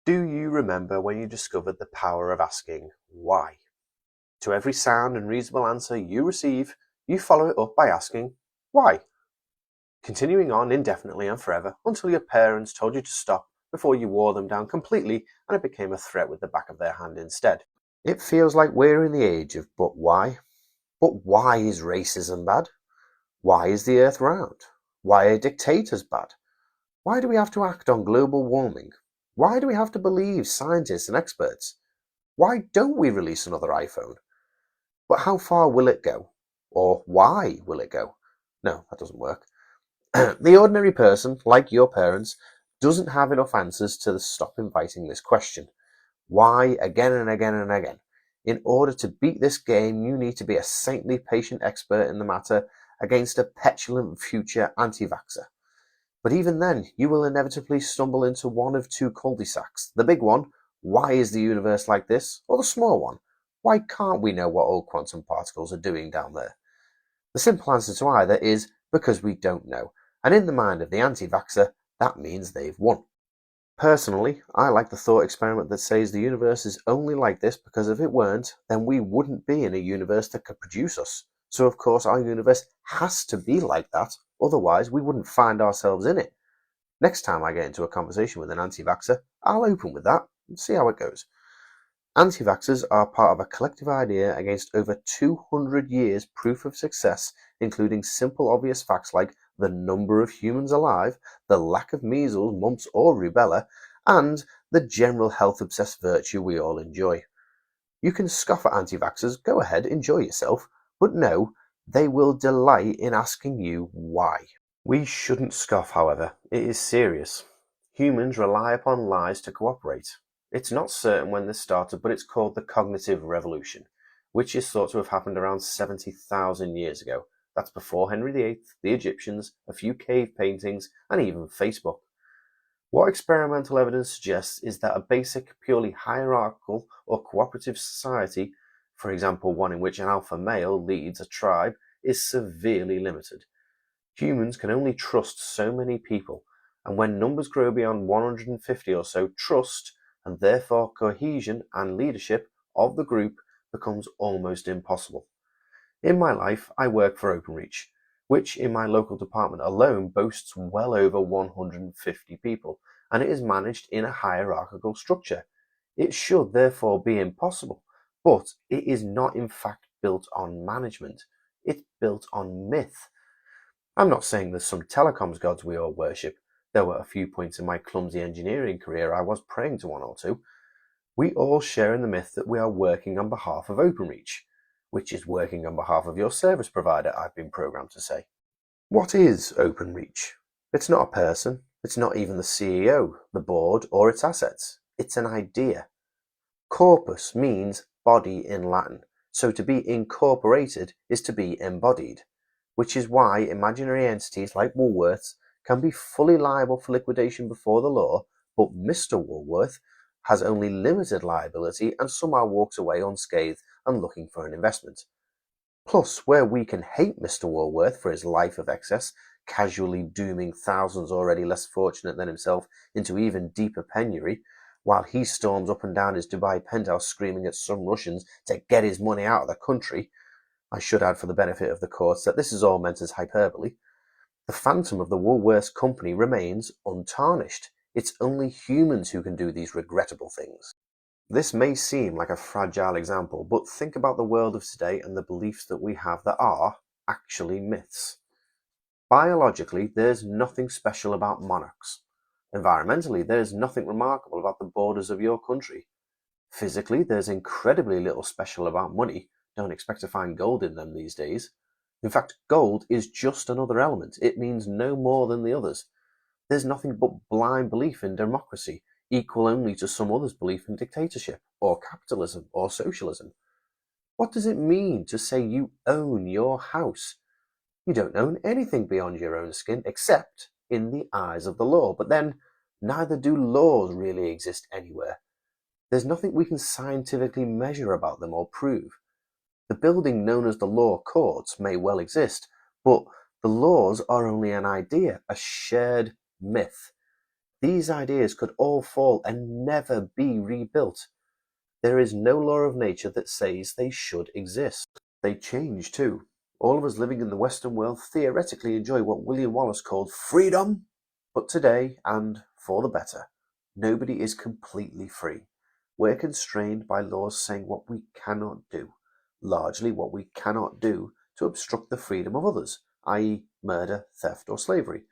Do you remember when you discovered the power of asking why? To every sound and reasonable answer you receive, you follow it up by asking why, continuing on indefinitely and forever until your parents told you to stop before you wore them down completely and it became a threat with the back of their hand instead. It feels like we're in the age of but why. But why is racism bad? Why is the earth round? Why are dictators bad? Why do we have to act on global warming? Why do we have to believe scientists and experts? Why don't we release another iPhone? But how far will it go? Or why will it go? No, that doesn't work. The ordinary person, like your parents, doesn't have enough answers to stop inviting this question. Why again and again and again? In order to beat this game, you need to be a saintly patient expert in the matter against a petulant future anti-vaxxer. But even then, you will inevitably stumble into one of two cul-de-sacs. The big one, why is the universe like this? Or the small one, why can't we know what all quantum particles are doing down there? The simple answer to either is because we don't know. And in the mind of the anti-vaxxer, that means they've won. Personally, I like the thought experiment that says the universe is only like this because if it weren't, then we wouldn't be in a universe that could produce us. So of course our universe has to be like that, otherwise we wouldn't find ourselves in it. Next time I get into a conversation with an anti-vaxxer, I'll open with that and see how it goes. Anti-vaxxers are part of a collective idea against over 200 years proof of success, including simple obvious facts like the number of humans alive, the lack of measles, mumps or rubella, and the general health-obsessed virtue we all enjoy. You can scoff at anti-vaxxers, go ahead, enjoy yourself, but no, they will delight in asking you why. We shouldn't scoff, however. It is serious. Humans rely upon lies to cooperate. It's not certain when this started, but it's called the cognitive revolution, which is thought to have happened around 70,000 years ago. That's before Henry VIII, the Egyptians, a few cave paintings, and even Facebook. What experimental evidence suggests is that a basic, purely hierarchical or cooperative society, for example one in which an alpha male leads a tribe, is severely limited. Humans can only trust so many people, and when numbers grow beyond 150 or so, trust, and therefore cohesion and leadership of the group becomes almost impossible. In my life, I work for OpenReach, which in my local department alone boasts well over 150 people, and it is managed in a hierarchical structure. It should therefore be impossible, but it is not in fact built on management. It's built on myth. I'm not saying there's some telecoms gods we all worship. There were a few points in my clumsy engineering career I was praying to one or two. We all share in the myth that we are working on behalf of OpenReach, which is working on behalf of your service provider, I've been programmed to say. What is OpenReach? It's not a person. It's not even the CEO, the board, or its assets. It's an idea. Corpus means body in Latin, so to be incorporated is to be embodied, which is why imaginary entities like Woolworths can be fully liable for liquidation before the law, but Mr. Woolworth has only limited liability and somehow walks away unscathed and looking for an investment. Plus, where we can hate Mr. Woolworth for his life of excess, casually dooming thousands already less fortunate than himself into even deeper penury, while he storms up and down his Dubai penthouse screaming at some Russians to get his money out of the country. I should add for the benefit of the courts that this is all meant as hyperbole. The phantom of the Woolworths company remains untarnished. It's only humans who can do these regrettable things. This may seem like a fragile example, but think about the world of today and the beliefs that we have that are actually myths. Biologically, there's nothing special about monarchs. Environmentally, there's nothing remarkable about the borders of your country. Physically, there's incredibly little special about money. Don't expect to find gold in them these days. In fact, gold is just another element. It means no more than the others. There's nothing but blind belief in democracy, equal only to some others' belief in dictatorship, or capitalism, or socialism. What does it mean to say you own your house? You don't own anything beyond your own skin, except in the eyes of the law. But then, neither do laws really exist anywhere. There's nothing we can scientifically measure about them or prove. The building known as the law courts may well exist, but the laws are only an idea, a shared myth. These ideas could all fall and never be rebuilt. There is no law of nature that says they should exist. They change too. All of us living in the Western world theoretically enjoy what William Wallace called freedom, but today, and for the better, nobody is completely free. We're constrained by laws saying what we cannot do, largely what we cannot do to obstruct the freedom of others, i.e. murder, theft, or slavery.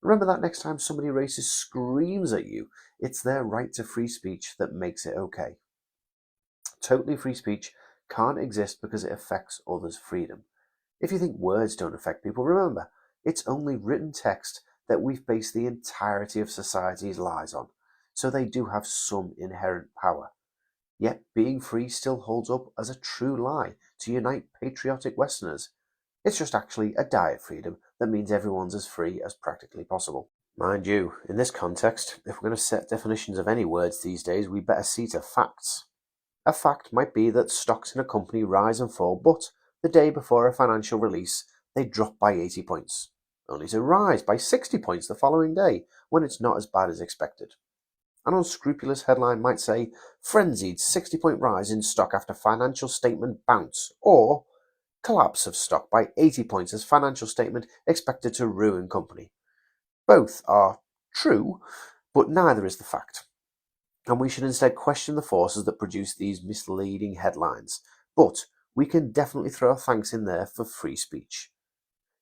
Remember that next time somebody racist screams at you, it's their right to free speech that makes it okay. Totally free speech can't exist because it affects others' freedom. If you think words don't affect people, remember, it's only written text that we've based the entirety of society's lies on, so they do have some inherent power. Yet being free still holds up as a true lie to unite patriotic Westerners. It's just actually a diet freedom that means everyone's as free as practically possible. Mind you, in this context, if we're going to set definitions of any words these days, we better see to facts. A fact might be that stocks in a company rise and fall, but the day before a financial release, they drop by 80 points, only to rise by 60 points the following day, when it's not as bad as expected. An unscrupulous headline might say, frenzied 60-point rise in stock after financial statement bounce, or collapse of stock by 80 points as financial statement expected to ruin company. Both are true, but neither is the fact. And we should instead question the forces that produce these misleading headlines. But we can definitely throw a thanks in there for free speech.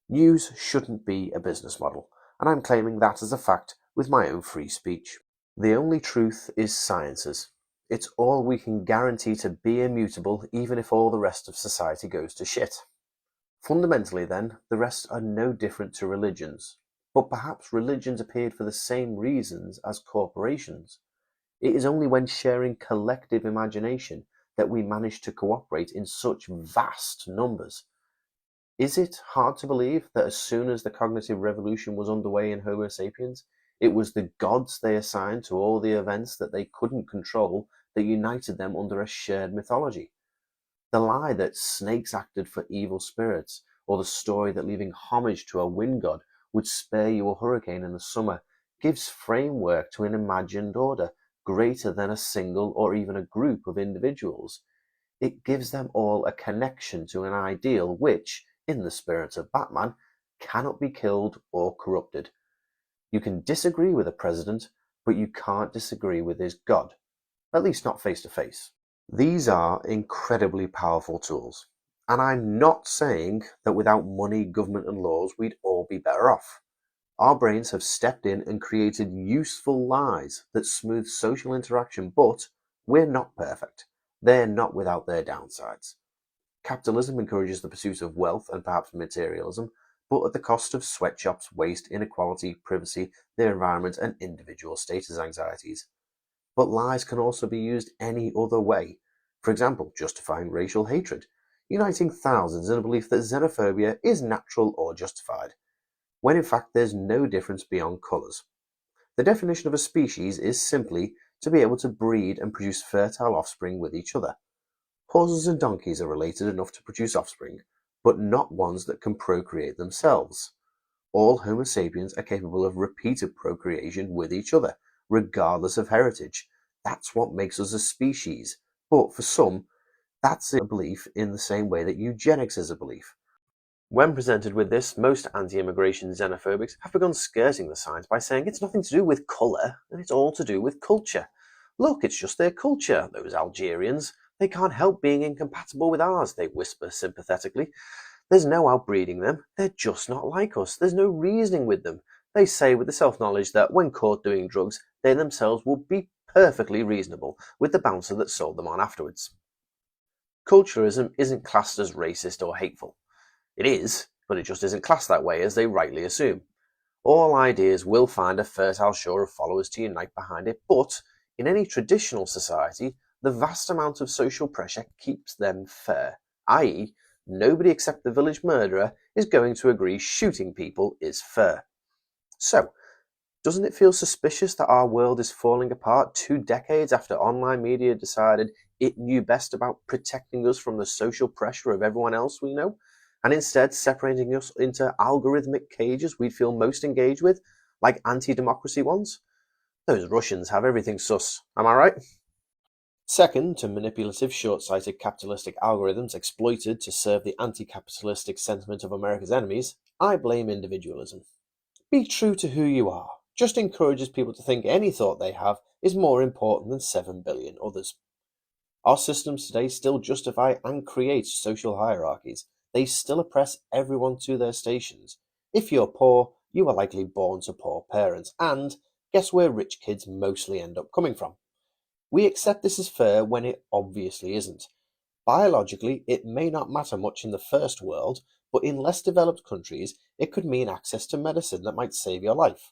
News shouldn't be a business model, and I'm claiming that as a fact with my own free speech. The only truth is science's. It's all we can guarantee to be immutable, even if all the rest of society goes to shit. Fundamentally, then, the rest are no different to religions. But perhaps religions appeared for the same reasons as corporations. It is only when sharing collective imagination that we manage to cooperate in such vast numbers. Is it hard to believe that as soon as the cognitive revolution was underway in Homo sapiens, it was the gods they assigned to all the events that they couldn't control that united them under a shared mythology? The lie that snakes acted for evil spirits, or the story that leaving homage to a wind god would spare you a hurricane in the summer, gives framework to an imagined order greater than a single or even a group of individuals. It gives them all a connection to an ideal which, in the spirit of Batman, cannot be killed or corrupted. You can disagree with a president, but you can't disagree with his God, at least not face to face. These are incredibly powerful tools, and I'm not saying that without money, government and laws we'd all be better off. Our brains have stepped in and created useful lies that smooth social interaction, but we're not perfect. They're not without their downsides. Capitalism encourages the pursuit of wealth and perhaps materialism, but at the cost of sweatshops, waste, inequality, privacy, the environment, and individual status anxieties. But lies can also be used any other way. For example, justifying racial hatred, uniting thousands in a belief that xenophobia is natural or justified, when in fact there's no difference beyond colours. The definition of a species is simply to be able to breed and produce fertile offspring with each other. Horses and donkeys are related enough to produce offspring, but not ones that can procreate themselves. All Homo sapiens are capable of repeated procreation with each other, regardless of heritage. That's what makes us a species. But for some, that's a belief in the same way that eugenics is a belief. When presented with this, most anti-immigration xenophobics have begun skirting the science by saying it's nothing to do with colour, and it's all to do with culture. Look, it's just their culture, those Algerians. They can't help being incompatible with ours, they whisper sympathetically. There's no outbreeding them, they're just not like us, there's no reasoning with them. They say with the self-knowledge that when caught doing drugs, they themselves will be perfectly reasonable with the bouncer that sold them on afterwards. Culturalism isn't classed as racist or hateful. It is, but it just isn't classed that way as they rightly assume. All ideas will find a fertile shore of followers to unite behind it, but in any traditional society, the vast amount of social pressure keeps them fair, i.e., nobody except the village murderer is going to agree shooting people is fair. So, doesn't it feel suspicious that our world is falling apart 2 decades after online media decided it knew best about protecting us from the social pressure of everyone else we know, and instead separating us into algorithmic cages we'd feel most engaged with, like anti-democracy ones? Those Russians have everything sus, am I right? Second, to manipulative, short-sighted capitalistic algorithms exploited to serve the anti-capitalistic sentiment of America's enemies, I blame individualism. Be true to who you are just encourages people to think any thought they have is more important than 7 billion others. Our systems today still justify and create social hierarchies. They still oppress everyone to their stations. If you're poor, you are likely born to poor parents, and guess where rich kids mostly end up coming from? We accept this as fair when it obviously isn't. Biologically, it may not matter much in the first world, but in less developed countries, it could mean access to medicine that might save your life.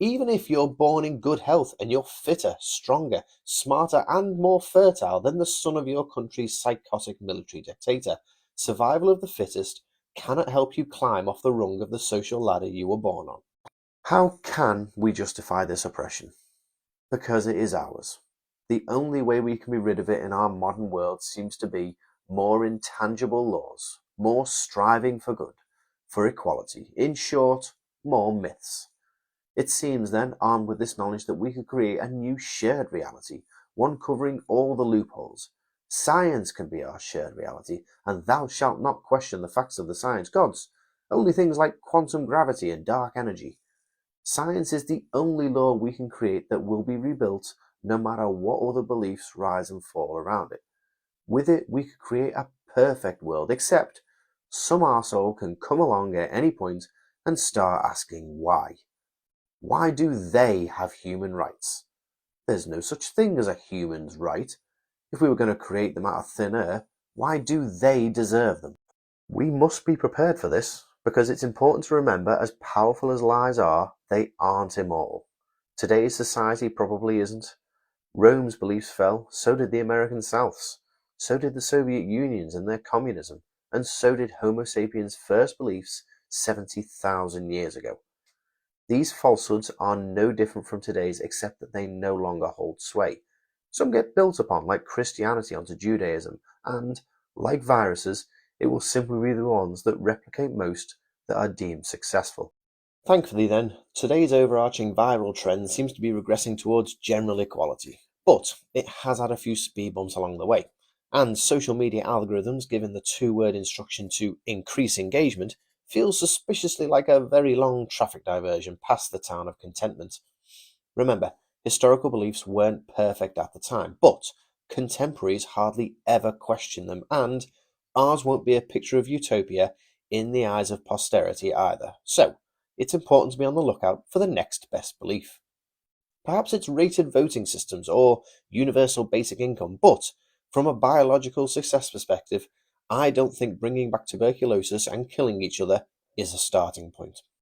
Even if you're born in good health and you're fitter, stronger, smarter, and more fertile than the son of your country's psychotic military dictator, survival of the fittest cannot help you climb off the rung of the social ladder you were born on. How can we justify this oppression? Because it is ours. The only way we can be rid of it in our modern world seems to be more intangible laws, more striving for good, for equality, in short, more myths. It seems then, armed with this knowledge, that we could create a new shared reality, one covering all the loopholes. Science can be our shared reality, and thou shalt not question the facts of the science gods, only things like quantum gravity and dark energy. Science is the only law we can create that will be rebuilt no matter what other beliefs rise and fall around it. With it, we could create a perfect world, except some arsehole can come along at any point and start asking why. Why do they have human rights? There's no such thing as a human's right. If we were going to create them out of thin air, why do they deserve them? We must be prepared for this, because it's important to remember, as powerful as lies are, they aren't immortal. Today's society probably isn't. Rome's beliefs fell, so did the American South's, so did the Soviet Union's and their communism, and so did Homo sapiens' first beliefs 70,000 years ago. These falsehoods are no different from today's, except that they no longer hold sway. Some get built upon, like Christianity onto Judaism, and, like viruses, it will simply be the ones that replicate most that are deemed successful. Thankfully then, today's overarching viral trend seems to be regressing towards general equality, but it has had a few speed bumps along the way, and social media algorithms giving the two-word instruction to increase engagement feels suspiciously like a very long traffic diversion past the town of contentment. Remember, historical beliefs weren't perfect at the time, but contemporaries hardly ever question them, and ours won't be a picture of utopia in the eyes of posterity either. So, it's important to be on the lookout for the next best belief. Perhaps it's rated voting systems or universal basic income, but from a biological success perspective, I don't think bringing back tuberculosis and killing each other is a starting point.